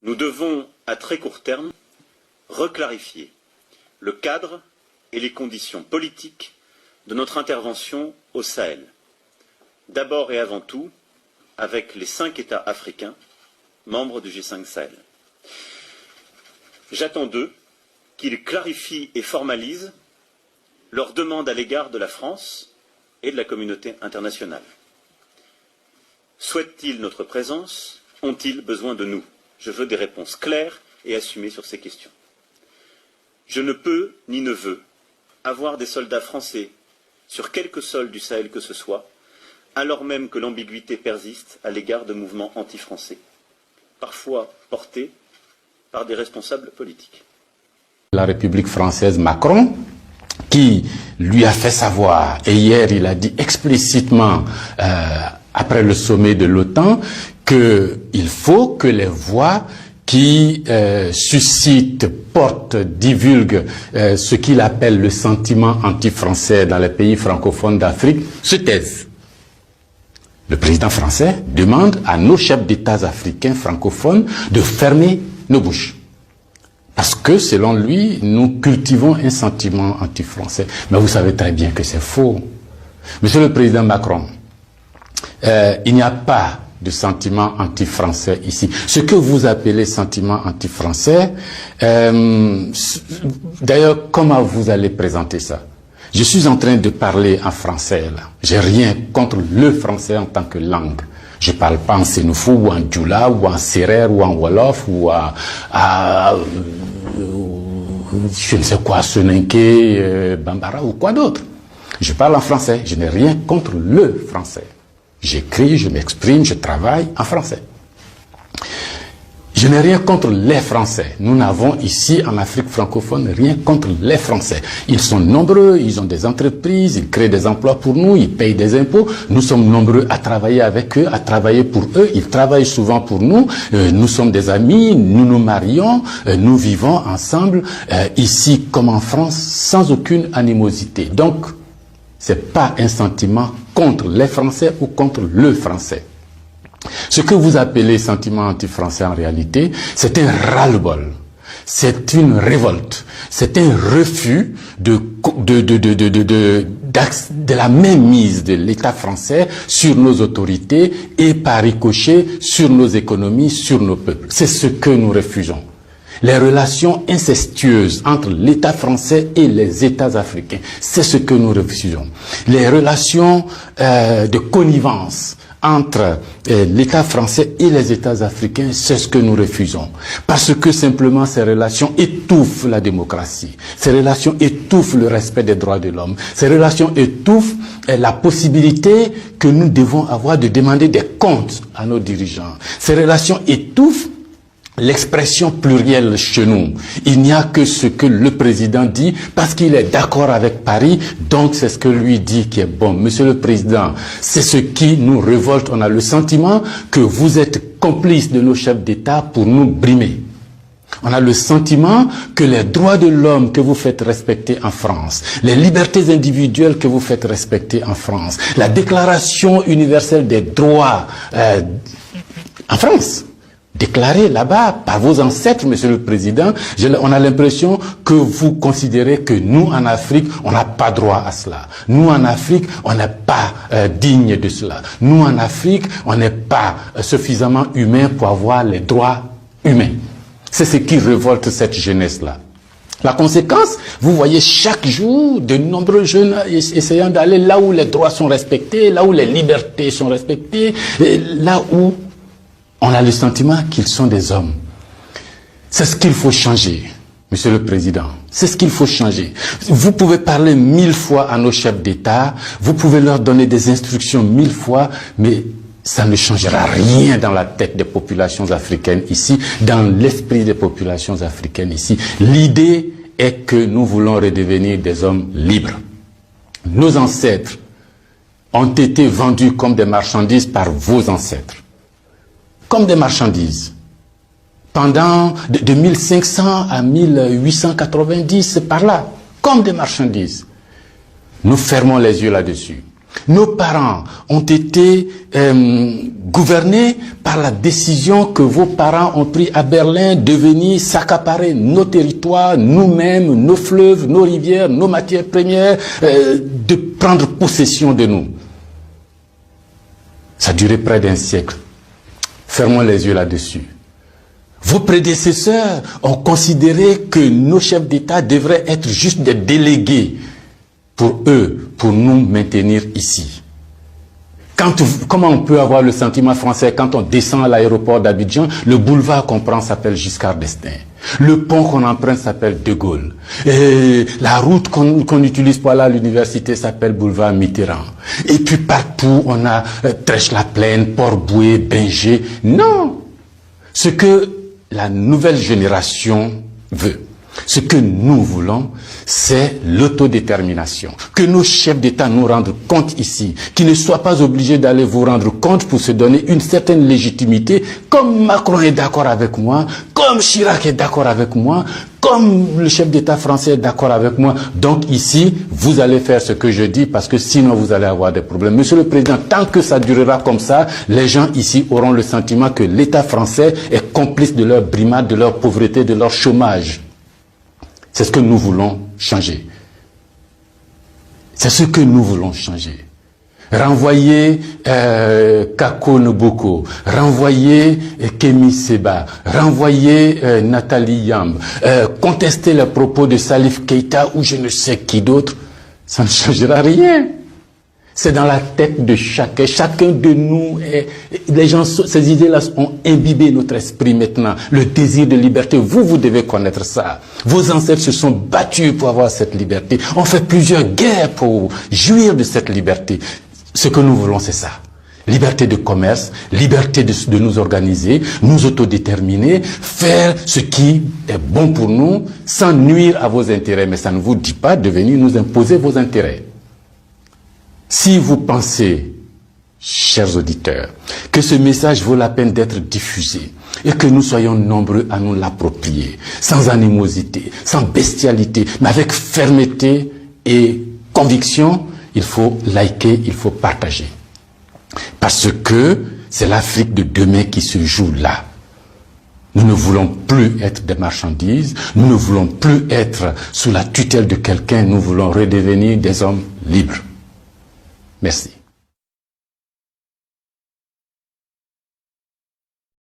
Nous devons, à très court terme, reclarifier le cadre et les conditions politiques de notre intervention au Sahel. D'abord et avant tout, avec les 5 États africains, membres du G5 Sahel. J'attends d'eux qu'ils clarifient et formalisent leurs demandes à l'égard de la France et de la communauté internationale. Souhaitent-ils notre présence? Ont-ils besoin de nous? Je veux des réponses claires et assumées sur ces questions. Je ne peux ni ne veux avoir des soldats français sur quelque sol du Sahel que ce soit, alors même que l'ambiguïté persiste à l'égard de mouvements anti-français, parfois portés par des responsables politiques. La République française Macron, qui lui a fait savoir, et hier il a dit explicitement, après le sommet de l'OTAN, qu'il faut que les voix qui suscitent, portent, divulguent ce qu'il appelle le sentiment anti-français dans les pays francophones d'Afrique se taisent. Le président français demande à nos chefs d'État africains francophones de fermer nos bouches. Parce que, selon lui, nous cultivons un sentiment anti-français. Mais vous savez très bien que c'est faux. Monsieur le Président Macron, il n'y a pas de sentiment anti-français ici. Ce que vous appelez sentiment anti-français, d'ailleurs, comment vous allez présenter ça? Je suis en train de parler en français, là. J'ai rien contre le français en tant que langue. Je parle pas en sénoufou, ou en djoula, ou en serer, ou en wolof, ou je ne sais quoi, soninké, bambara, ou quoi d'autre. Je parle en français. Je n'ai rien contre le français. J'écris, je m'exprime, je travaille en français. Je n'ai rien contre les Français. Nous n'avons ici, en Afrique francophone, rien contre les Français. Ils sont nombreux, ils ont des entreprises, ils créent des emplois pour nous, ils payent des impôts. Nous sommes nombreux à travailler avec eux, à travailler pour eux. Ils travaillent souvent pour nous. Nous sommes des amis, nous nous marions, nous vivons ensemble, ici comme en France, sans aucune animosité. Donc, c'est pas un sentiment contre les Français ou contre le Français. Ce que vous appelez sentiment anti-français en réalité, c'est un ras-le-bol, c'est une révolte, c'est un refus de la mainmise de l'État français sur nos autorités et par ricochet sur nos économies, sur nos peuples. C'est ce que nous refusons. Les relations incestueuses entre l'État français et les États africains, c'est ce que nous refusons. Les relations de connivence entre l'État français et les États africains, c'est ce que nous refusons. Parce que simplement ces relations étouffent la démocratie. Ces relations étouffent le respect des droits de l'homme. Ces relations étouffent la possibilité que nous devons avoir de demander des comptes à nos dirigeants. Ces relations étouffent l'expression plurielle chez nous. Il n'y a que ce que le président dit parce qu'il est d'accord avec Paris, donc c'est ce que lui dit qui est bon. Monsieur le Président, c'est ce qui nous révolte. On a le sentiment que vous êtes complice de nos chefs d'État pour nous brimer. On a le sentiment que les droits de l'homme que vous faites respecter en France, les libertés individuelles que vous faites respecter en France, la Déclaration universelle des droits en France, déclaré là-bas par vos ancêtres, Monsieur le Président, on a l'impression que vous considérez que nous, en Afrique, on n'a pas droit à cela. Nous, en Afrique, on n'est pas digne de cela. Nous, en Afrique, on n'est pas suffisamment humain pour avoir les droits humains. C'est ce qui révolte cette jeunesse-là. La conséquence, vous voyez chaque jour de nombreux jeunes essayant d'aller là où les droits sont respectés, là où les libertés sont respectées, là où on a le sentiment qu'ils sont des hommes. C'est ce qu'il faut changer, Monsieur le Président. C'est ce qu'il faut changer. Vous pouvez parler 1000 fois à nos chefs d'État, vous pouvez leur donner des instructions 1000 fois, mais ça ne changera rien dans la tête des populations africaines ici, dans l'esprit des populations africaines ici. L'idée est que nous voulons redevenir des hommes libres. Nos ancêtres ont été vendus comme des marchandises par vos ancêtres. Comme des marchandises. Pendant de 1500 à 1890, c'est par là, comme des marchandises. Nous fermons les yeux là-dessus. Nos parents ont été gouvernés par la décision que vos parents ont prise à Berlin de venir s'accaparer nos territoires, nous-mêmes, nos fleuves, nos rivières, nos matières premières, de prendre possession de nous. Ça a duré près d'un siècle. Fermons les yeux là-dessus. Vos prédécesseurs ont considéré que nos chefs d'État devraient être juste des délégués pour eux, pour nous maintenir ici. Comment on peut avoir le sentiment français quand on descend à l'aéroport d'Abidjan, le boulevard qu'on prend s'appelle Giscard d'Estaing. Le pont qu'on emprunte s'appelle De Gaulle. Et la route qu'on utilise pour aller à l'université s'appelle boulevard Mitterrand. Et puis partout, on a Trèche-la-Plaine, Port-Bouët, Binger. Non! Ce que la nouvelle génération veut, ce que nous voulons, c'est l'autodétermination. Que nos chefs d'État nous rendent compte ici, qu'ils ne soient pas obligés d'aller vous rendre compte pour se donner une certaine légitimité, comme Macron est d'accord avec moi, comme Chirac est d'accord avec moi, comme le chef d'État français est d'accord avec moi. Donc ici, vous allez faire ce que je dis parce que sinon vous allez avoir des problèmes. Monsieur le Président, tant que ça durera comme ça, les gens ici auront le sentiment que l'État français est complice de leur brimade, de leur pauvreté, de leur chômage. C'est ce que nous voulons changer. C'est ce que nous voulons changer. Renvoyer Kako Noboko, renvoyer Kémy Séba, renvoyer Nathalie Yamb, contester les propos de Salif Keïta ou je ne sais qui d'autre, ça ne changera rien. C'est dans la tête de chacun de nous. Les gens, ces idées-là ont imbibé notre esprit maintenant. Le désir de liberté, vous devez connaître ça. Vos ancêtres se sont battus pour avoir cette liberté. On fait plusieurs guerres pour jouir de cette liberté. Ce que nous voulons, c'est ça. Liberté de commerce, liberté de nous organiser, nous autodéterminer, faire ce qui est bon pour nous, sans nuire à vos intérêts. Mais ça ne vous dit pas de venir nous imposer vos intérêts. Si vous pensez, chers auditeurs, que ce message vaut la peine d'être diffusé et que nous soyons nombreux à nous l'approprier, sans animosité, sans bestialité, mais avec fermeté et conviction, il faut liker, il faut partager. Parce que c'est l'Afrique de demain qui se joue là. Nous ne voulons plus être des marchandises, nous ne voulons plus être sous la tutelle de quelqu'un, nous voulons redevenir des hommes libres. Merci.